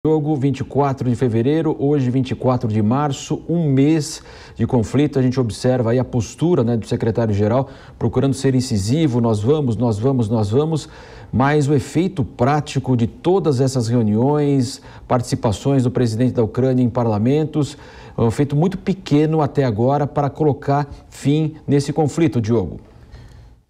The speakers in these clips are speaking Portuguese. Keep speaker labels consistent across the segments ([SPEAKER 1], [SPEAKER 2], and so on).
[SPEAKER 1] Jogo 24 de fevereiro, hoje 24 de março, um mês de conflito. A gente observa aí a postura, do secretário-geral, procurando ser incisivo, nós vamos, mas o efeito prático de todas essas reuniões, participações do presidente da Ucrânia em parlamentos, é um efeito muito pequeno até agora para colocar fim nesse conflito, Diogo.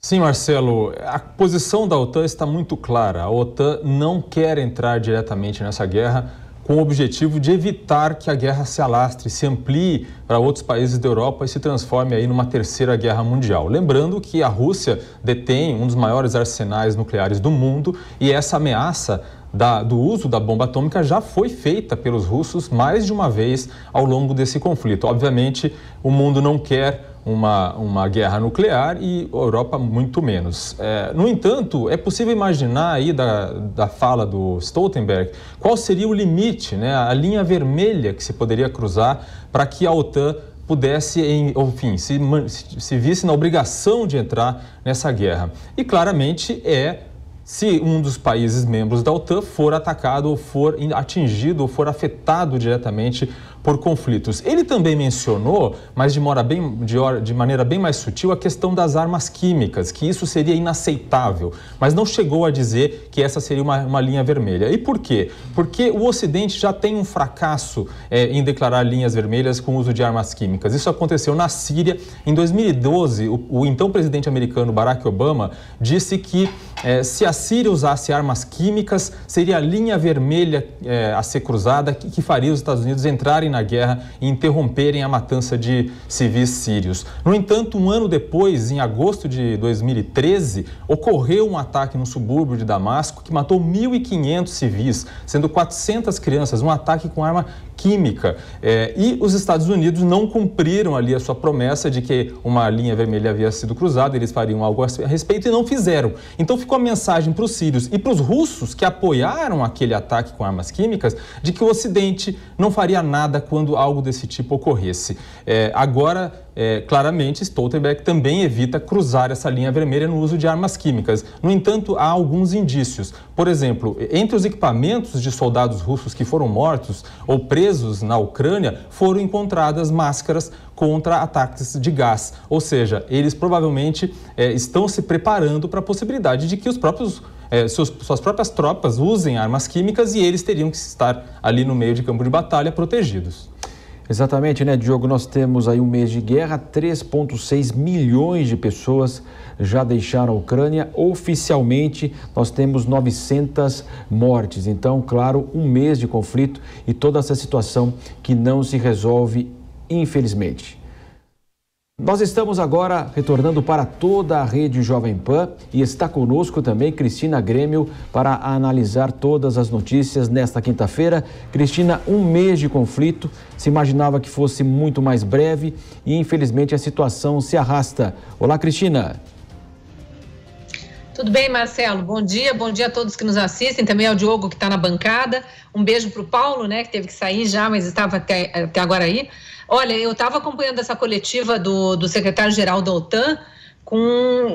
[SPEAKER 2] Sim, Marcelo, a posição da OTAN está muito clara. A OTAN não quer entrar diretamente nessa guerra com o objetivo de evitar que a guerra se alastre, se amplie para outros países da Europa e se transforme aí numa terceira guerra mundial. Lembrando que a Rússia detém um dos maiores arsenais nucleares do mundo e essa ameaça do uso da bomba atômica já foi feita pelos russos mais de uma vez ao longo desse conflito. Obviamente, o mundo não quer uma guerra nuclear e a Europa muito menos. No entanto, é possível imaginar aí da fala do Stoltenberg qual seria o limite, a linha vermelha que se poderia cruzar para que a OTAN pudesse, enfim, se visse na obrigação de entrar nessa guerra. E claramente se um dos países membros da OTAN for atacado ou for atingido ou for afetado diretamente por conflitos. Ele também mencionou, mas de maneira bem mais sutil, a questão das armas químicas, que isso seria inaceitável, mas não chegou a dizer que essa seria uma linha vermelha. E por quê? Porque o Ocidente já tem um fracasso em declarar linhas vermelhas com o uso de armas químicas. Isso aconteceu na Síria. Em 2012, o então presidente americano Barack Obama disse que se a Síria usasse armas químicas, seria a linha vermelha a ser cruzada que faria os Estados Unidos entrarem na guerra e interromperem a matança de civis sírios. No entanto, um ano depois, em agosto de 2013, ocorreu um ataque no subúrbio de Damasco que matou 1.500 civis, sendo 400 crianças, um ataque com arma química. E os Estados Unidos não cumpriram ali a sua promessa de que uma linha vermelha havia sido cruzada, eles fariam algo a respeito e não fizeram. Então ficou a mensagem para os sírios e para os russos que apoiaram aquele ataque com armas químicas de que o Ocidente não faria nada quando algo desse tipo ocorresse. Agora, claramente, Stoltenberg também evita cruzar essa linha vermelha no uso de armas químicas. No entanto, há alguns indícios. Por exemplo, entre os equipamentos de soldados russos que foram mortos ou presos na Ucrânia, foram encontradas máscaras contra ataques de gás. Ou seja, eles provavelmente estão se preparando para a possibilidade de que suas próprias tropas usem armas químicas e eles teriam que estar ali no meio de campo de batalha protegidos.
[SPEAKER 1] Exatamente, Diogo? Nós temos aí um mês de guerra, 3,6 milhões de pessoas já deixaram a Ucrânia. Oficialmente, nós temos 900 mortes. Então, claro, um mês de conflito e toda essa situação que não se resolve, infelizmente. Nós estamos agora retornando para toda a rede Jovem Pan e está conosco também Cristina Grêmio para analisar todas as notícias nesta quinta-feira. Cristina, um mês de conflito, se imaginava que fosse muito mais breve e infelizmente a situação se arrasta. Olá, Cristina.
[SPEAKER 3] Tudo bem, Marcelo? Bom dia a todos que nos assistem, também ao Diogo que está na bancada. Um beijo para o Paulo, que teve que sair já, mas estava até agora aí. Olha, eu estava acompanhando essa coletiva do secretário-geral da OTAN com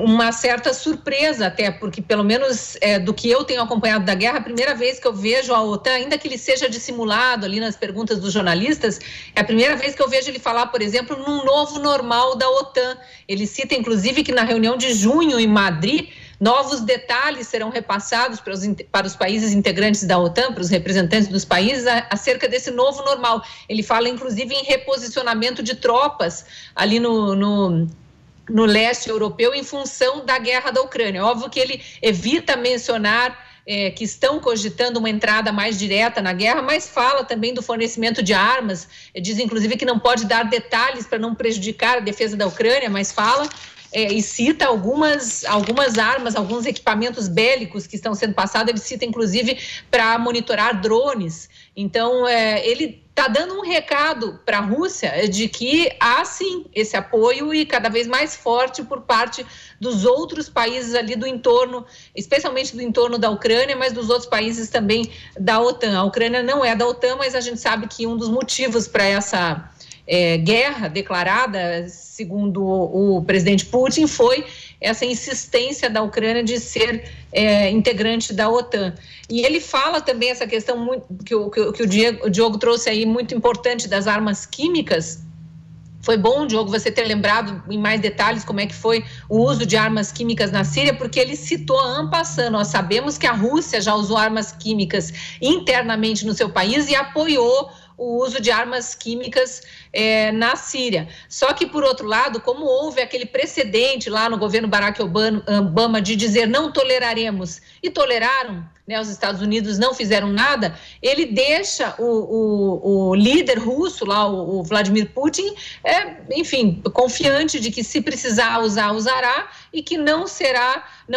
[SPEAKER 3] uma certa surpresa até, porque pelo menos do que eu tenho acompanhado da guerra, a primeira vez que eu vejo a OTAN, ainda que ele seja dissimulado ali nas perguntas dos jornalistas, é a primeira vez que eu vejo ele falar, por exemplo, num novo normal da OTAN. Ele cita, inclusive, que na reunião de junho em Madrid, novos detalhes serão repassados para os países integrantes da OTAN, para os representantes dos países, acerca desse novo normal. Ele fala, inclusive, em reposicionamento de tropas ali no leste europeu em função da guerra da Ucrânia. Óbvio que ele evita mencionar que estão cogitando uma entrada mais direta na guerra, mas fala também do fornecimento de armas, diz, inclusive, que não pode dar detalhes para não prejudicar a defesa da Ucrânia, mas fala e cita algumas armas, alguns equipamentos bélicos que estão sendo passados. Ele cita, inclusive, para monitorar drones. Então, ele está dando um recado para a Rússia de que há, sim, esse apoio e cada vez mais forte por parte dos outros países ali do entorno, especialmente do entorno da Ucrânia, mas dos outros países também da OTAN. A Ucrânia não é da OTAN, mas a gente sabe que um dos motivos para guerra declarada, segundo o presidente Putin, foi essa insistência da Ucrânia de ser integrante da OTAN. E ele fala também essa questão que o Diogo trouxe aí, muito importante, das armas químicas. Foi bom, Diogo, você ter lembrado em mais detalhes como é que foi o uso de armas químicas na Síria, porque ele citou en passant. Nós sabemos que a Rússia já usou armas químicas internamente no seu país e apoiou o uso de armas químicas na Síria. Só que, por outro lado, como houve aquele precedente lá no governo Barack Obama de dizer não toleraremos, e toleraram, né, os Estados Unidos não fizeram nada, ele deixa o líder russo lá, o Vladimir Putin, enfim, confiante de que se precisar usar, usará, e que não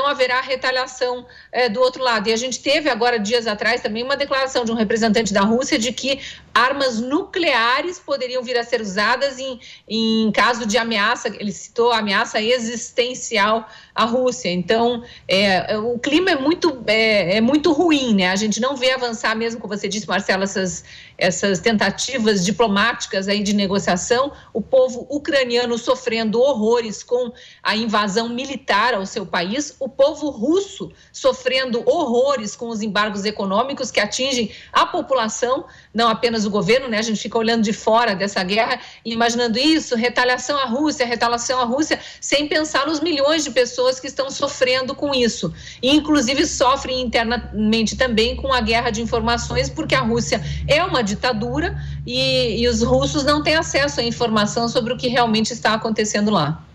[SPEAKER 3] haverá retaliação do outro lado. E a gente teve agora, dias atrás, também uma declaração de um representante da Rússia de que armas nucleares poderiam vir a ser usadas em caso de ameaça. Ele citou a ameaça existencial à Rússia. Então, o clima é muito ruim, né? A gente não vê avançar, mesmo como você disse, Marcelo, essas tentativas diplomáticas aí de negociação, o povo ucraniano sofrendo horrores com a invasão militar ao seu país, o povo russo sofrendo horrores com os embargos econômicos que atingem a população, não apenas o governo, né? A gente fica olhando de fora dessa guerra e imaginando isso, retaliação à Rússia, sem pensar nos milhões de pessoas que estão sofrendo com isso. E, inclusive, sofrem internamente também com a guerra de informações, porque a Rússia é uma ditadura e os russos não têm acesso à informação sobre o que realmente está acontecendo lá.